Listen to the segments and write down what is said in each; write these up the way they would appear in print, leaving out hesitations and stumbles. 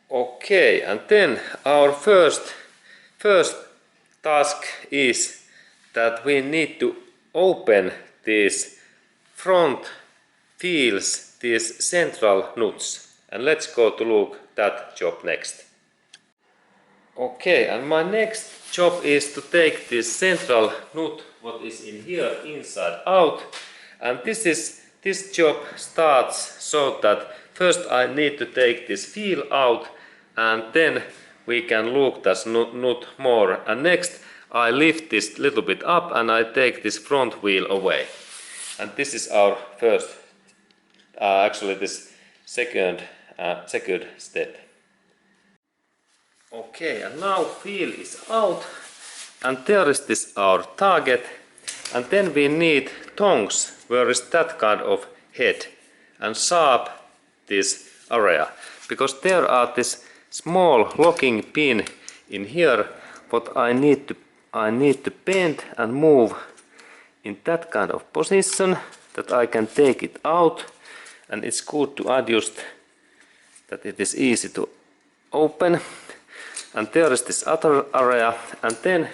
Okay, and then our first task is that we need to open these front wheels, these central nuts, and let's go to look that job next. Okay, and my next job is to take this central nut what is in here inside out, and this job starts so that first I need to take this wheel out, and then we can look this nut more, and next I lift this little bit up and I take this front wheel away, and this is our first actually this second step. Okay, and now wheel is out, and there is this our target, and then we need tongs where is that kind of head and sharp this area, because there are this small locking pin in here what I need to bend and move in that kind of position that I can take it out, and it's good to adjust that it is easy to open. And there is this other area, and then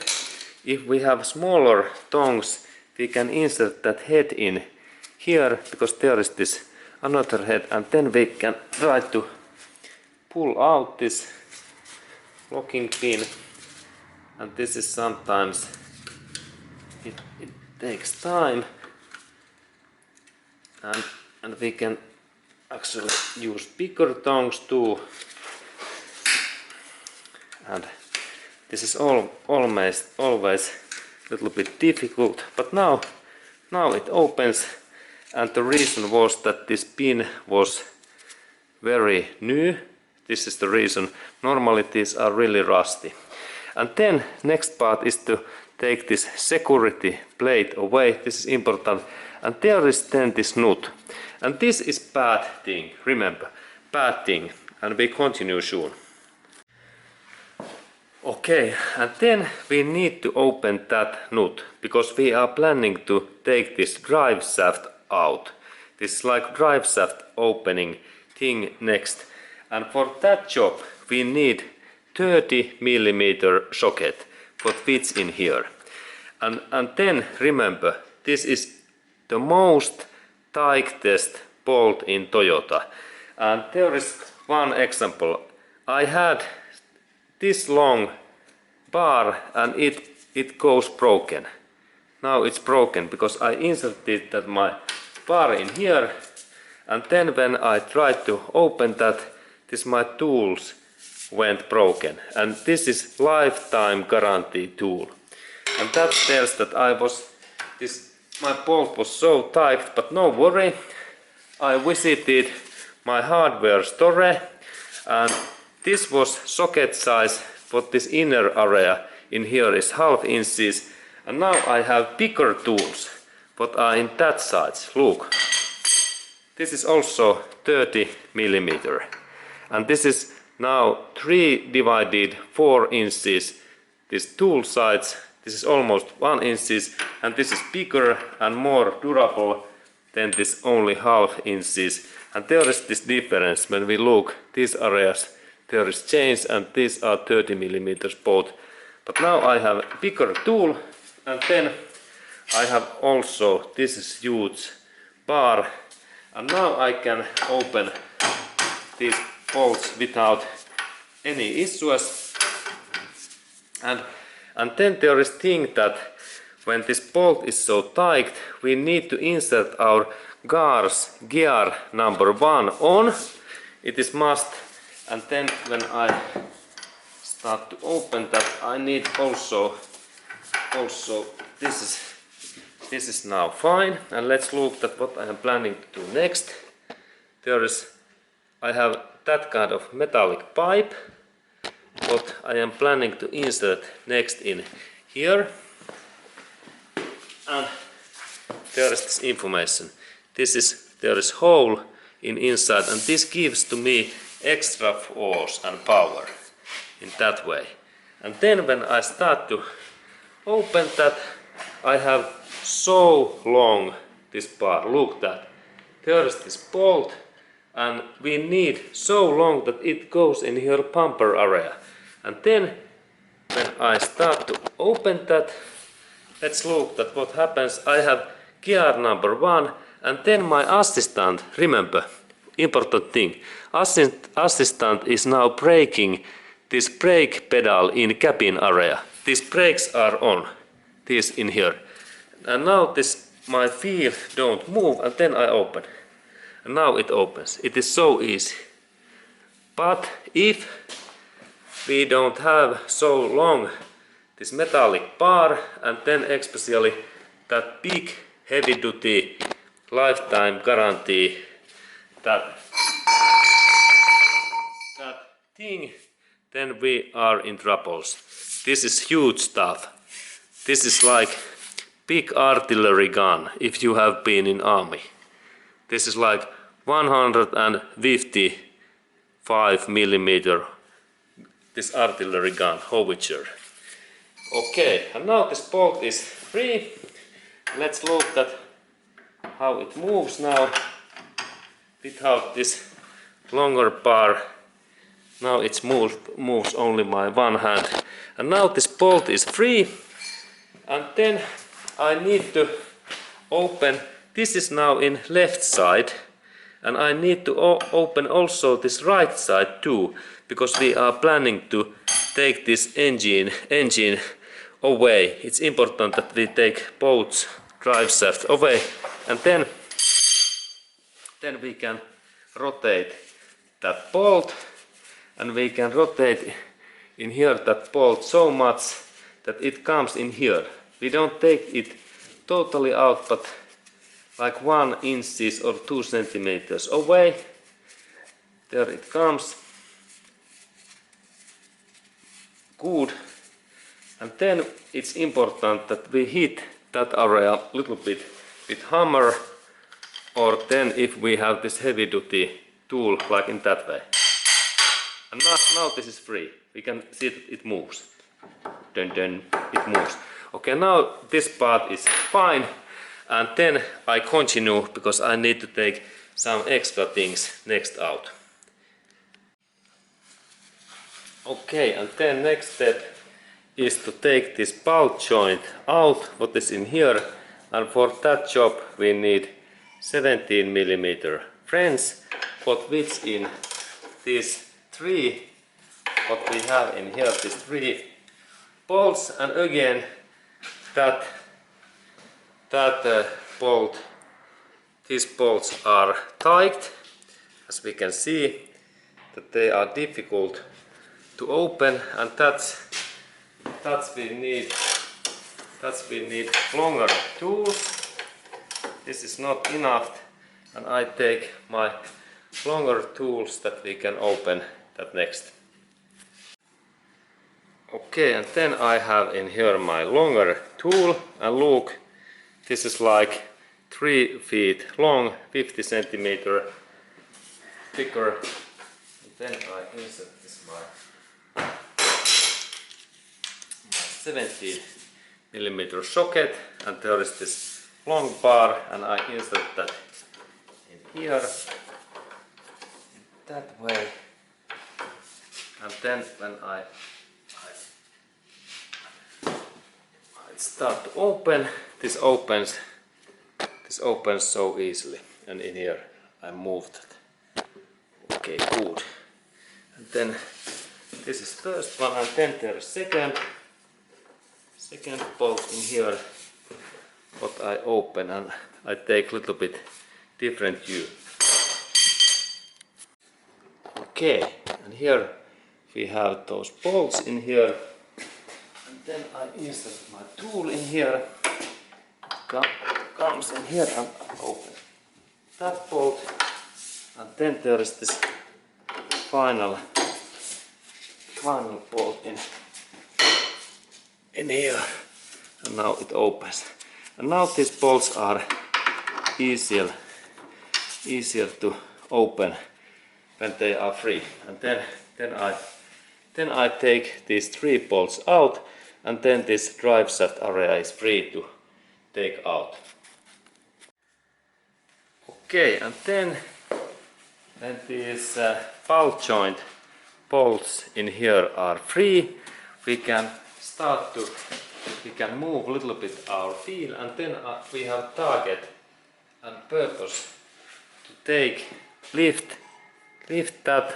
if we have smaller tongs we can insert that head in here, because there is this another head, and then we can try to pull out this locking pin, and this is sometimes it takes time, and we can actually use bigger tongs too. And this is always a little bit difficult, but now it opens, and the reason was that this pin was very new. This is the reason. Normally these are really rusty. And then next part is to take this security plate away. This is important. And there is then this nut. And this is bad thing, remember, bad thing. And we continue soon. Okay, and then we need to open that nut, because we are planning to take this drive shaft out. This is like drive shaft opening thing next. And for that job we need 30mm socket what fits in here. And then remember, this is the most tightest bolt in Toyota. And there is one example. I had this long bar and it goes broken. Now it's broken because I inserted that my bar in here, and then when I tried to open that, my tools went broken, and this is lifetime guarantee tool, and that tells that my bolt was so tight. But no worry, I visited my hardware store, and this was socket size, but this inner area in here is 1/2 inches, and now I have bigger tools but are in that size. Look, this is also 30mm, and this is now 3 divided 4 inches. This tool size, this is almost 1 inch, and this is bigger and more durable than this only 1/2 inches. And there is this difference when we look these areas. There is change, and these are 30mm both. But now I have a bigger tool, and then I have also this huge bar, and now I can open these bolts without any issues. And then there is thing that when this bolt is so tight, we need to insert our gear number 1 on. It is must. And then when I start to open that, I need also this is now fine. And let's look at what I am planning to do next. I have that kind of metallic pipe what I am planning to insert next in here. And there is this information. There is hole inside, and this gives to me extra force and power in that way. And then when I start to open that, I have so long this bar. Look that. There is this bolt, and we need so long that it goes in here bumper area. And then when I start to open that, let's look at what happens. I have gear number 1, and then my assistant, remember, important thing, assistant is now braking this brake pedal in cabin area. These brakes are on, this in here. And now this my wheel don't move, and then I open. And now it opens. It is so easy. But if we don't have so long this metallic bar, and then especially that big heavy duty lifetime guarantee, that thing, then we are in troubles. This is huge stuff. This is like big artillery gun if you have been in army. This is like 155 millimeter, this artillery gun, howitzer. Okay, and now this bolt is free. Let's look at how it moves now without this longer bar. Now it moves only by one hand. And now this bolt is free. And then I need to open, this is now in left side, and I need to open also this right side too, because we are planning to take this engine away. It's important that we take both drive shafts away, and then we can rotate that bolt, and we can rotate in here that bolt so much that it comes in here. We don't take it totally out, but like 1 inch or 2 centimeters away. There it comes. Good. And then it's important that we hit that area a little bit with hammer, or then if we have this heavy duty tool like in that way. And now this is free. We can see that it moves. Then it moves. Okay, now this part is fine, and then I continue because I need to take some extra things next out. Okay, and then next step is to take this bolt joint out, what is in here, and for that job we need 17 millimeter French, what fits in these 3, what we have in here, these 3 bolts, and again that bolt, these bolts are tight, as we can see that they are difficult to open, and that's we need longer tools. This is not enough, and I take my longer tools that we can open that next. Okay, and then I have in here my longer tool, and look, this is like 3 feet long, 50 centimeter thicker. And then I insert this my 17 millimeter socket, and there is this long bar, and I insert that in here, that way, and then when I start to open, this opens so easily, and in here I moved it. Okay, good. And then this is first one, and then there is second bolt in here, what I open, and I take a little bit different view. Okay, and here we have those bolts in here. Then I insert my tool in here, comes in here, and open that bolt, and then there is this final bolt in here, and now it opens. And now these bolts are easier to open when they are free. And then I take these 3 bolts out, and then this drive shaft area is free to take out. Okay, and then when these ball joint bolts in here are free, we can move a little bit our wheel, and then we have target and purpose to lift that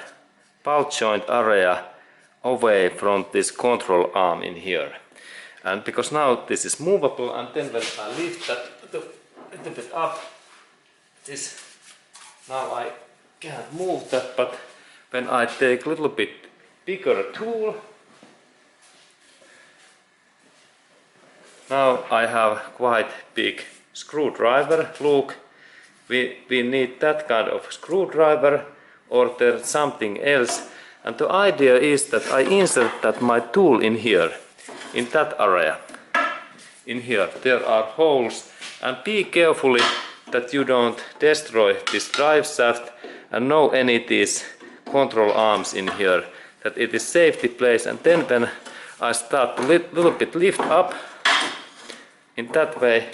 ball joint area away from this control arm in here. And because now this is movable, and then when I lift that a little bit up, now I can't move that, but when I take a little bit bigger tool, now I have quite big screwdriver. Look, we need that kind of screwdriver, or there's something else. And the idea is that I insert that my tool in here, in that area. In here there are holes, and be carefully that you don't destroy this drive shaft and no any these control arms in here, that it is safety place. And then when I start to little bit lift up in that way,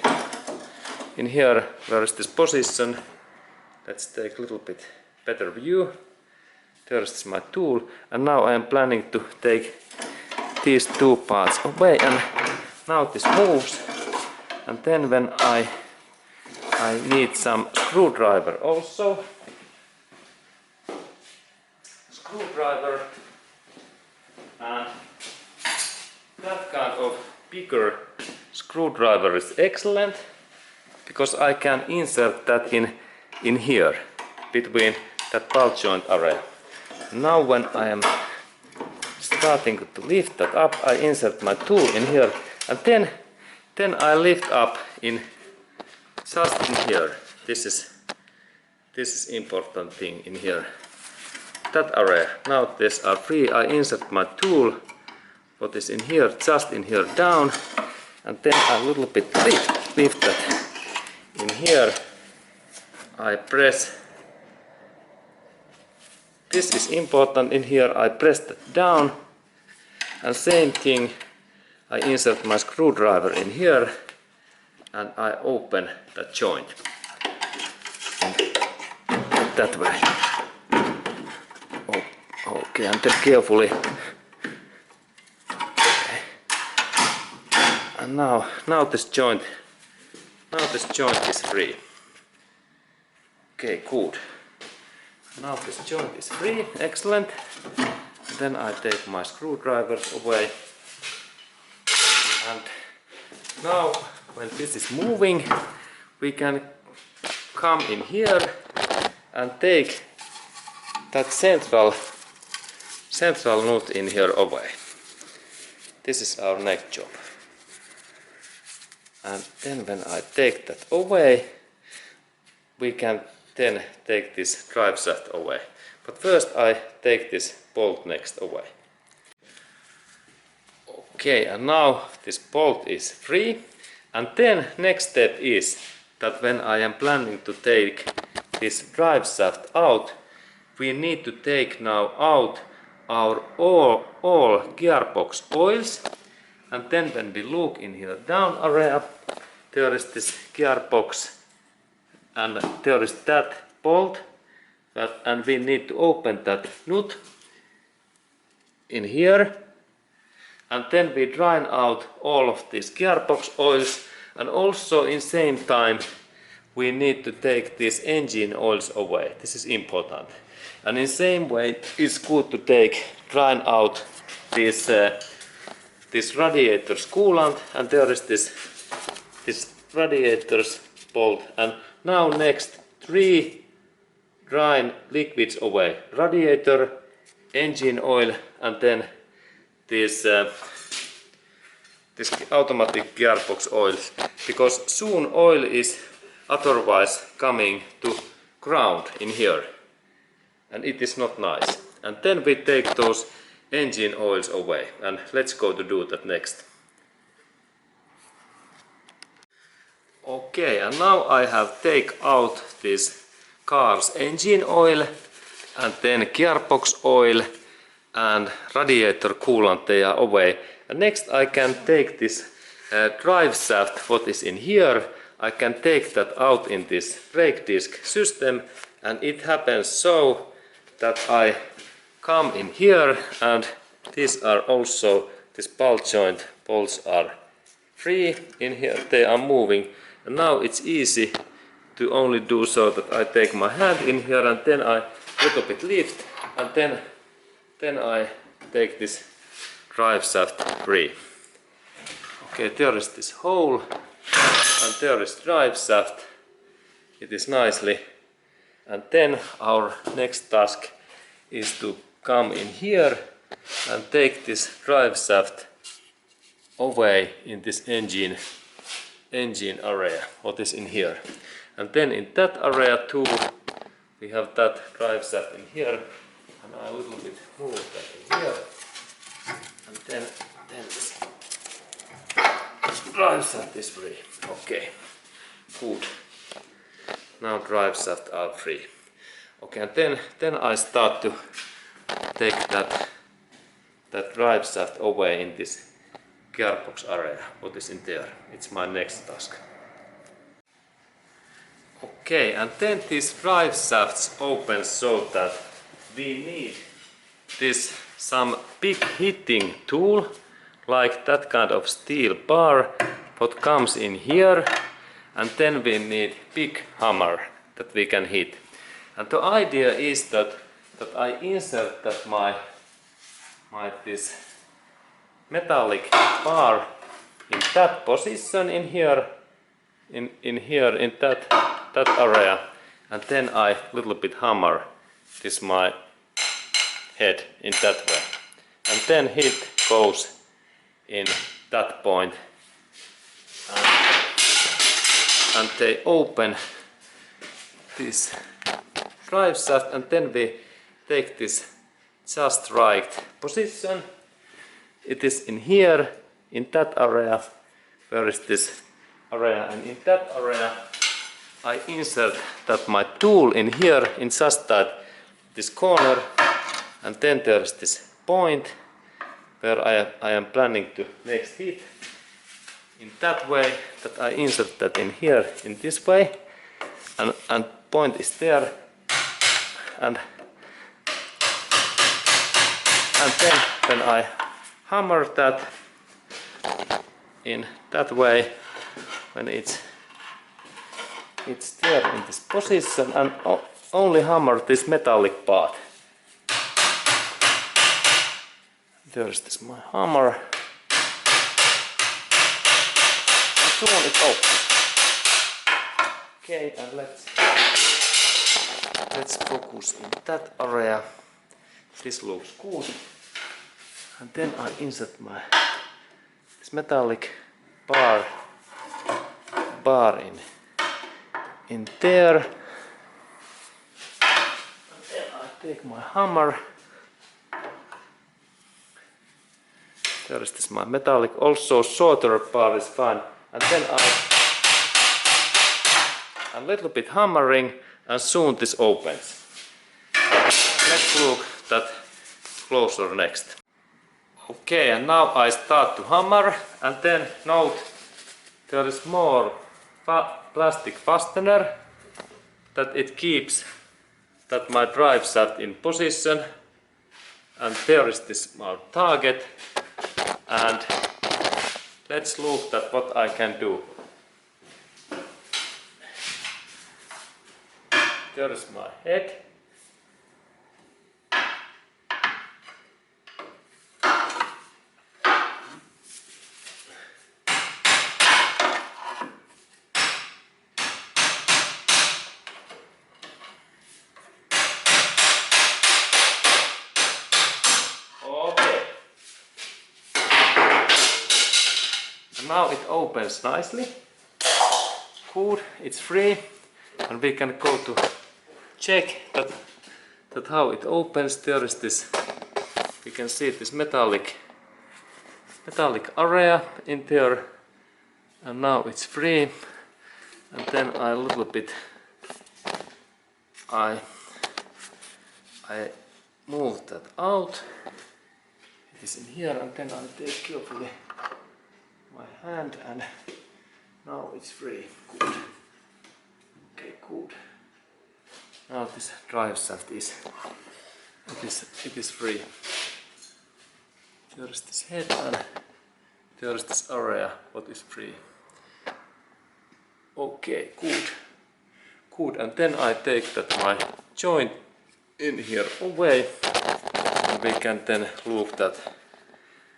in here where is this position, let's take a little bit better view. There's my tool, and now I am planning to take these two parts away, and now this moves. And then when I need some screwdriver also. Screwdriver, and that kind of bigger screwdriver is excellent, because I can insert that in here between that ball joint area. Now when I am starting to lift that up, I insert my tool in here, and then I lift up in just in here. This is important thing in here. That area. Now these are free. I insert my tool, what is in here, just in here down, and then I little bit lift that in here. I press. This is important in here. I press that down, and same thing. I insert my screwdriver in here, and I open that joint. And that way. Okay, and then carefully. Okay. And now this joint is free. Okay, good. Now this joint is free, excellent. Then I take my screwdrivers away. And now when this is moving, we can come in here and take that central nut in here away. This is our neck job. And then when I take that away, we can then take this drive shaft away. But first I take this bolt next away. Okay, and now this bolt is free. And then next step is that when I am planning to take this drive shaft out, we need to take now out our all gearbox oils. And then when we look in here down area, there is this gearbox, and there is that bolt, and we need to open that nut in here. And then we drain out all of these gearbox oils, and also in same time we need to take these engine oils away. This is important. And in same way it's good to drain out this radiator's coolant, and there is this radiator's bolt. And now next 3 drain liquids away: radiator, engine oil, and then this automatic gearbox oil, because soon oil is otherwise coming to ground in here, and it is not nice. And then we take those engine oils away, and let's go to do that next. Okay, and now I have take out this car's engine oil, and then gearbox oil and radiator coolant, they are away. And next I can take this drive shaft, what is in here, I can take that out in this brake disc system, And it happens so that I come in here, and these are also, this ball joint bolts are free in here, they are moving, and now it's easy to only do so that I take my hand in here and then I little bit lift, and then I take this drive shaft free. Okay, there is this hole and there is drive shaft. It is nicely, and then our next task is to come in here and take this drive shaft away in this engine area, what is in here. And then in that area too, we have that drive shaft in here, and I a little bit move that in here, and then this drive shaft is free. Okay, good. Now drive shaft are free. Okay, and then I start to take that drive shaft away in this gearbox area, what is in there. It's my next task. Okay, and then these drive shafts open so that we need this some big hitting tool, like that kind of steel bar what comes in here, and then we need big hammer that we can hit. And the idea is that I insert that my this metallic bar in that position in here, in that area, and then I little bit hammer this my head in that way, and then hit goes in that point, and they open this drive shaft, and then we take this just right position. It is in here, in that area. Where is this area? And in that area I insert that my tool in here, in just this corner, and then there is this point where I am planning to next hit. In that way that I insert that in here, in this way, and point is there, and then I hammer that in that way when it's there in this position, and only hammer this metallic part. There is this my hammer, and soon it opens. Okay, and let's focus in that area. This looks good. And then I insert this metallic bar in there. And then I take my hammer. There is this my metallic, also shorter bar is fine. And then a little bit hammering, and soon this opens. Let's look that closer next. Okay, and now I start to hammer, and then note there is more plastic fastener that it keeps that my drive shaft in position, and there is this my target, and let's look at what I can do. There is my head. Now it opens nicely. Good, it's free, and we can go to check that how it opens. There is this, we can see this metallic area in there, and now it's free. And then I a little bit I move that out. It is in here, and then I take carefully my hand, and now it's free. Good. Okay, good. Now this drive shaft is free. There is this head and there is this area what is free. Okay, good. And then I take that my joint in here away, and we can then look that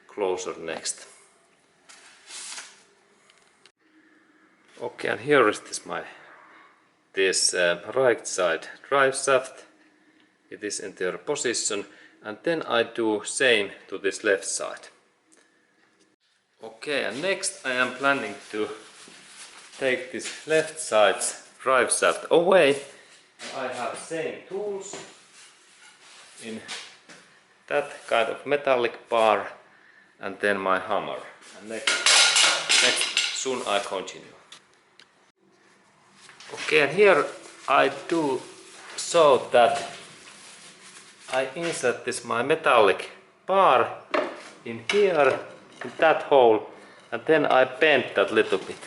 closer next. Okay, and here is this right side drive shaft. It is in their position, and then I do same to this left side. Okay, and next I am planning to take this left side's drive shaft away. I have same tools in that kind of metallic bar, and then my hammer. And next soon I continue. Okay, and here I do so that I insert this my metallic bar in here, in that hole, and then I bend that little bit.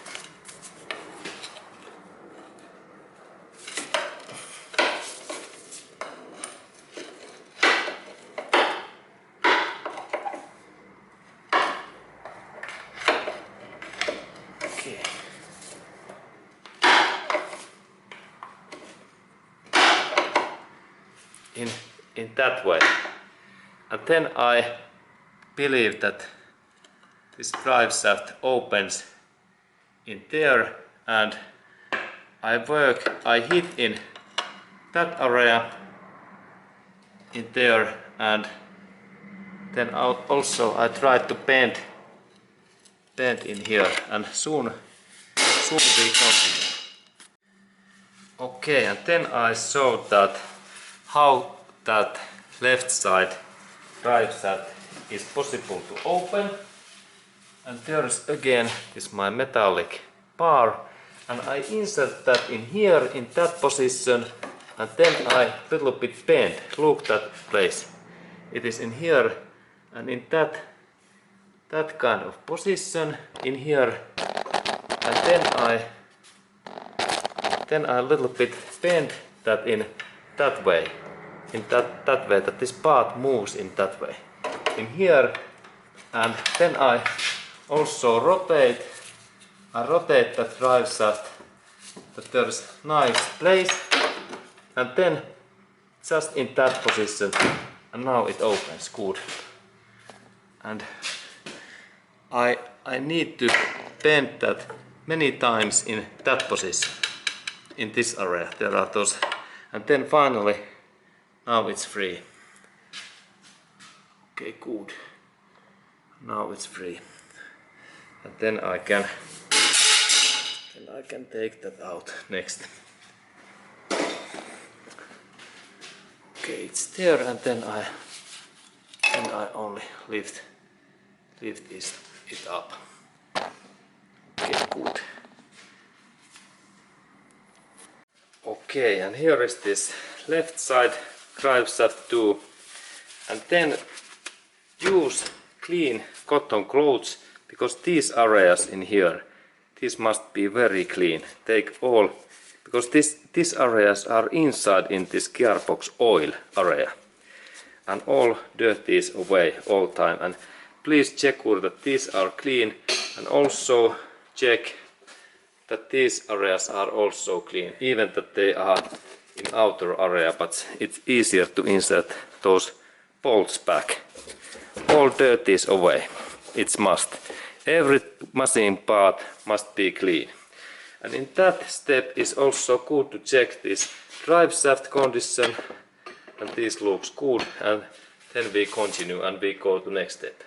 Okay. In that way. And then I believe that this drive shaft opens in there, and I hit in that area in there, and then also I try to bend in here, and soon we continue. Okay, and then I showed that how that left side drive shaft is possible to open, and there is again this my metallic bar, and I insert that in here in that position, and then I little bit bend. Look that place. It is in here and in that kind of position in here, and then I little bit bend that in that way. In that way, that this part moves in that way. In here, and then I also rotate that drive shaft, that there is nice place, and then just in that position, and now it opens good. And I need to bend that many times in that position, in this area. There are those, and then finally now it's free. Okay, good. Now it's free. And then I can take that out next. Okay, it's there, and then I only lift it up. Okay, good. Okay, and here is this left side drive shaft too, and then use clean cotton clothes, because these areas in here, these must be very clean. Take all, because these areas are inside in this gearbox oil area, and all dirt is away all time. And please check that these are clean, and also check that these areas are also clean, even that they are in outer area, but it's easier to insert those bolts back. All dirt is away. It's must. Every machine part must be clean. And in that step is also good to check this drive shaft condition, and this looks good, and then we continue and we go to next step.